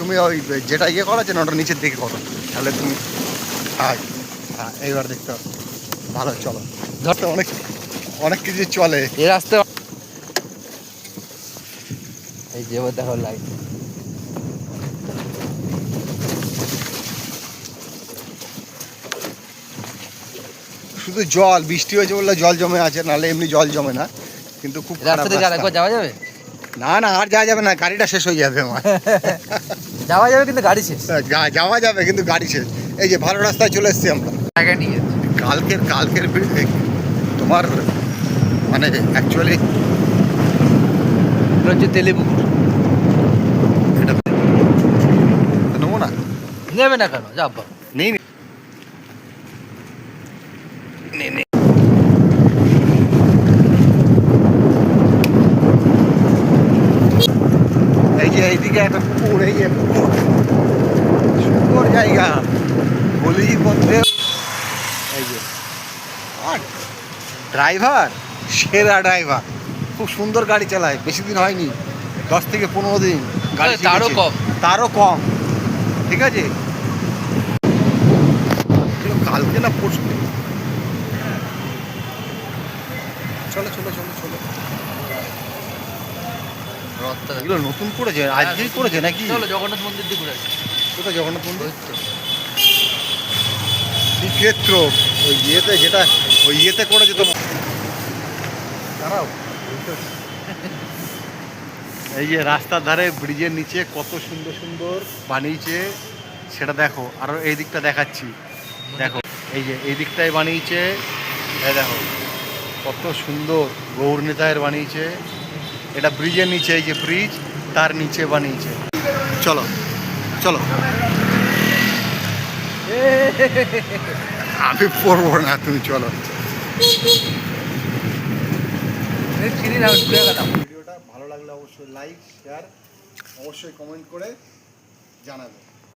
তুমি ওই যেটা ইয়ে করা আছে না ওটা নিচের দিকে করো, তাহলে তুমি হ্যাঁ হ্যাঁ এইবার দেখতে পারো। ভালো, চলো ধরতে অনেক অনেক কিছু চলে এই রাস্তা। এই যে দেখো লাইট, শুধু জল, বৃষ্টি হয়েছে বললে জল জমে আছে, নাহলে এমনি জল জমে না, কিন্তু খুব খারাপ রাস্তা থেকে রাস্তা। আরেকবার যাওয়া যাবে? না না আর যাওয়া যাবে না, গাড়িটা শেষ হয়ে যাবে আমার। যাওয়া যাবে কিন্তু গাড়ি শেষ। যাওয়া যাবে কিন্তু গাড়ি শেষ। এই যে ভালো রাস্তায় চলে এসেছি আমরা। জায়গা নিয়ে যাচ্ছে। কালকের তোমার মানে অ্যাকচুয়ালি এটা হচ্ছে তেলেপুকুর। এটা নেবো না, নেবে না কেন? যাবো নেই নে। এই যে এইদিকে একটা পুকুর, এই যে পুকুর, সুন্দর জায়গা, গলি পথে। এই যে আর ড্রাইভার, সেরা ড্রাইভার, খুব সুন্দর গাড়ি চালায়, বেশি দিন হয়নি, 10 থেকে 15 দিন গাড়ি তারও শিখেছে। কম। তারও কম, ঠিক আছে। কালকে না পরশু, চলো চলো চলো চলো। রথটা এগুলো নতুন করেছে, আজকেই করেছে নাকি? চলো জগন্নাথ মন্দির দিয়ে ঘুরে আসি। কোথায় জগন্নাথ মন্দির? ওই তো। শ্রীক্ষেত্র, ওই ইয়েতে যেটা ওই ইয়েতে করেছে তো। দাঁড়াও, এই যে রাস্তার ধারে ব্রিজের নিচে কত সুন্দর সুন্দর বানিয়েছে সেটা দেখো। আরো এই দিকটা দেখাচ্ছি, দেখো এই যে এই দিকটায় বানিয়েছে, এই দেখো কত সুন্দর গৌর নেতায়ের বানিয়েছে। এটা ব্রিজের নিচে, এই যে ব্রিজ তার নিচে বানিয়েছে। চলো চলো, আমি পড়বো না, তুমি চলো। ভিডিওটা ভালো লাগলে অবশ্যই লাইক শেয়ার, অবশ্যই কমেন্ট করে জানাবে।